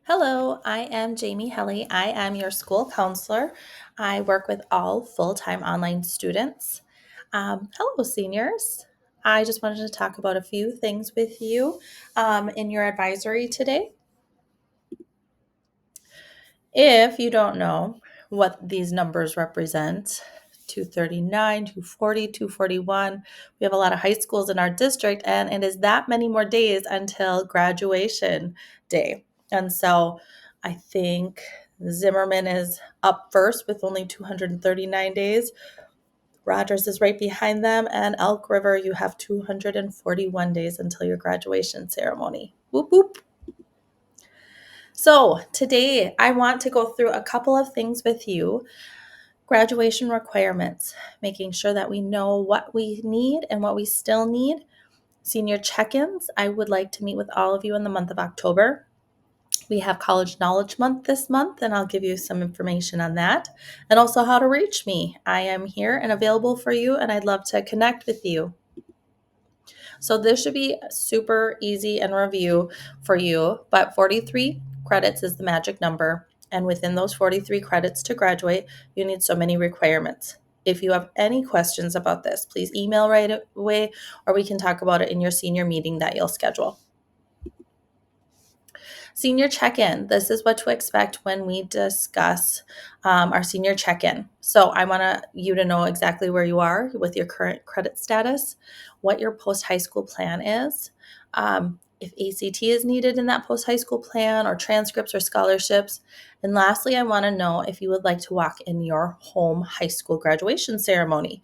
Hello, I am Jamie Helly. I am your school counselor. I work with all full time online students. Hello, seniors. I just wanted to talk about a few things with you in your advisory today. If you don't know what these numbers represent, 239, 240, 241, we have a lot of high schools in our district, and it is that many more days until graduation day. And so I think Zimmerman is up first with only 239 days. Rogers is right behind them, and Elk River, you have 241 days until your graduation ceremony. Whoop, whoop. So, today I want to go through a couple of things with you. Graduation requirements, making sure that we know what we need and what we still need. Senior check ins, I would like to meet with all of you in the month of October. We have College Knowledge Month this month, and I'll give you some information on that. And also, how to reach me. I am here and available for you, and I'd love to connect with you. So this should be super easy and review for you, but 43 credits is the magic number. And within those 43 credits to graduate, you need so many requirements. If you have any questions about this, please email right away, or we can talk about it in your senior meeting that you'll schedule. Senior check-in. This is what to expect when we discuss our senior check-in. So I want you to know exactly where you are with your current credit status, what your post-high school plan is, if ACT is needed in that post-high school plan, or transcripts or scholarships. And lastly, I want to know if you would like to walk in your home high school graduation ceremony.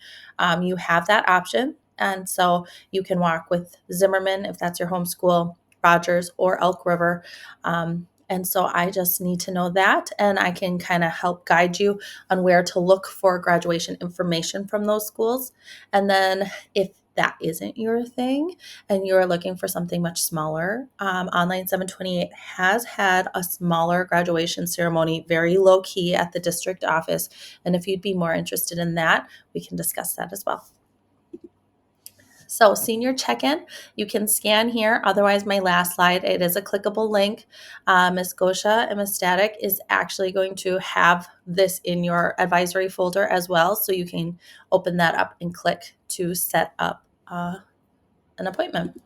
You have that option. And so you can walk with Zimmerman if that's your home school, Rogers, or Elk River. And so I just need to know that, and I can kind of help guide you on where to look for graduation information from those schools. And then if that isn't your thing and you're looking for something much smaller, Online 728 has had a smaller graduation ceremony, very low key at the district office. And if you'd be more interested in that, we can discuss that as well. So senior check-in, you can scan here. Otherwise, my last slide, it is a clickable link. Ms. Gosha and Ms. Static is actually going to have this in your advisory folder as well. So you can open that up and click to set up an appointment.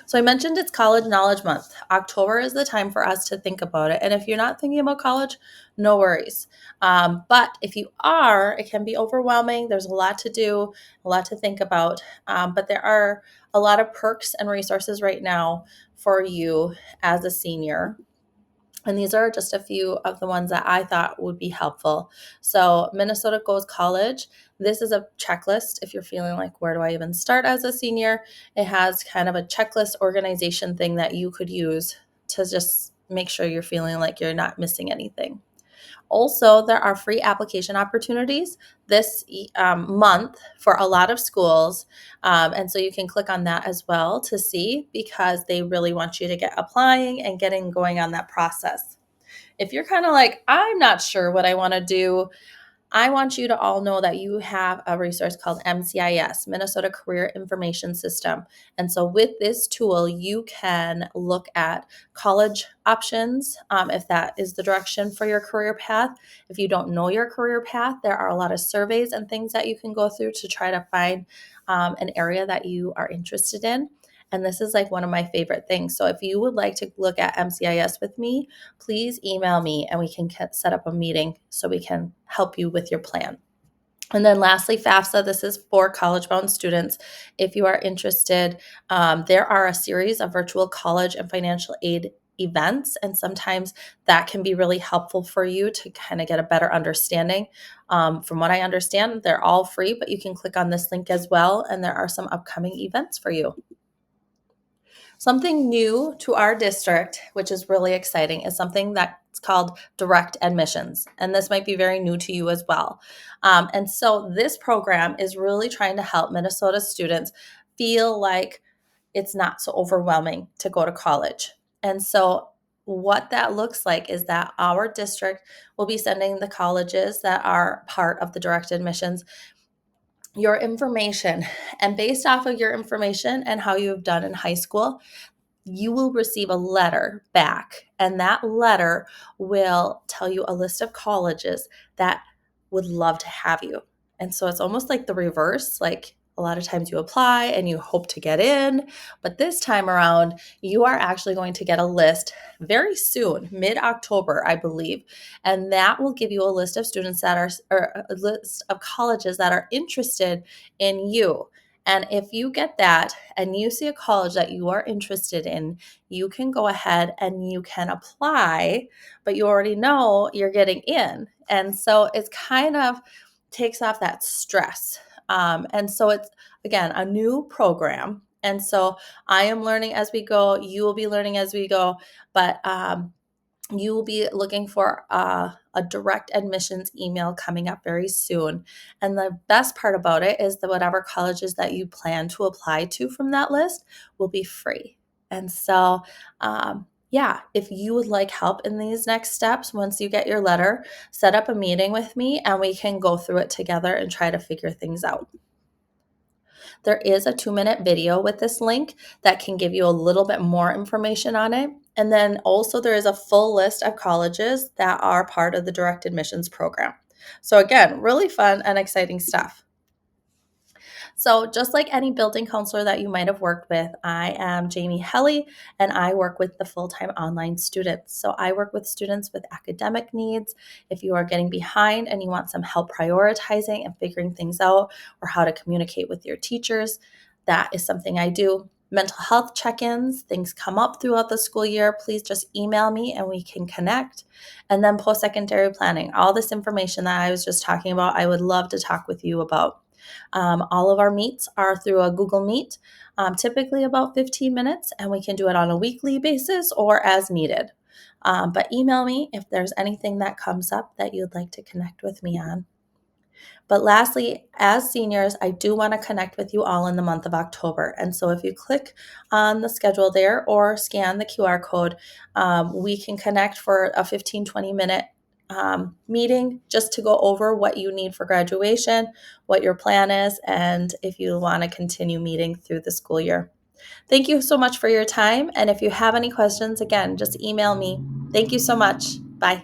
So I mentioned it's College Knowledge Month. October is the time for us to think about it. And if you're not thinking about college, no worries. But if you are, it can be overwhelming. There's a lot to do, a lot to think about. But there are a lot of perks and resources right now for you as a senior. And these are just a few of the ones that I thought would be helpful. So, Minnesota Goes College. This is a checklist. If you're feeling like, where do I even start as a senior? It has kind of a checklist organization thing that you could use to just make sure you're feeling like you're not missing anything. Also, there are free application opportunities this month for a lot of schools. And so you can click on that as well to see, because they really want you to get applying and getting going on that process. If you're kind of like, I'm not sure what I want to do, I want you to all know that you have a resource called MCIS, Minnesota Career Information System. And so with this tool, you can look at college options if that is the direction for your career path. If you don't know your career path, there are a lot of surveys and things that you can go through to try to find an area that you are interested in. And this is like one of my favorite things. So if you would like to look at MCIS with me, please email me and we can set up a meeting so we can help you with your plan. And then lastly, FAFSA, this is for college-bound students. If you are interested, there are a series of virtual college and financial aid events, and sometimes that can be really helpful for you to kind of get a better understanding. From what I understand, they're all free, but you can click on this link as well, and there are some upcoming events for you. Something new to our district, which is really exciting, is something that's called direct admissions. And this might be very new to you as well. And so this program is really trying to help Minnesota students feel like it's not so overwhelming to go to college. And so what that looks like is that our district will be sending the colleges that are part of the direct admissions your information. And based off of your information and how you've done in high school, you will receive a letter back, and that letter will tell you a list of colleges that would love to have you. And so it's almost like the reverse. Like a lot of times you apply and you hope to get in, but this time around, you are actually going to get a list very soon, mid-October, I believe. And that will give you a list of students that are, or a list of colleges that are interested in you. And if you get that and you see a college that you are interested in, you can go ahead and you can apply, but you already know you're getting in. And so it's kind of takes off that stress. And so it's, again, a new program. And so I am learning as we go. You will be learning as we go. But you will be looking for a direct admissions email coming up very soon. And the best part about it is that whatever colleges that you plan to apply to from that list will be free. And so, yeah, if you would like help in these next steps, once you get your letter, set up a meeting with me and we can go through it together and try to figure things out. There is a 2-minute video with this link that can give you a little bit more information on it. And then also there is a full list of colleges that are part of the direct admissions program. So again, really fun and exciting stuff. So just like any building counselor that you might have worked with, I am Jamie Helly, and I work with the full-time online students. So I work with students with academic needs. If you are getting behind and you want some help prioritizing and figuring things out, or how to communicate with your teachers, that is something I do. Mental health check-ins, things come up throughout the school year, please just email me and we can connect. And then post-secondary planning, all this information that I was just talking about, I would love to talk with you about. All of our meets are through a Google Meet, typically about 15 minutes, and we can do it on a weekly basis or as needed. But email me if there's anything that comes up that you'd like to connect with me on. But lastly, as seniors, I do want to connect with you all in the month of October. And so if you click on the schedule there or scan the QR code, we can connect for a 15-20 minute meeting just to go over what you need for graduation, what your plan is, and if you want to continue meeting through the school year. Thank you so much for your time. And if you have any questions, again, just email me. Thank you so much. Bye.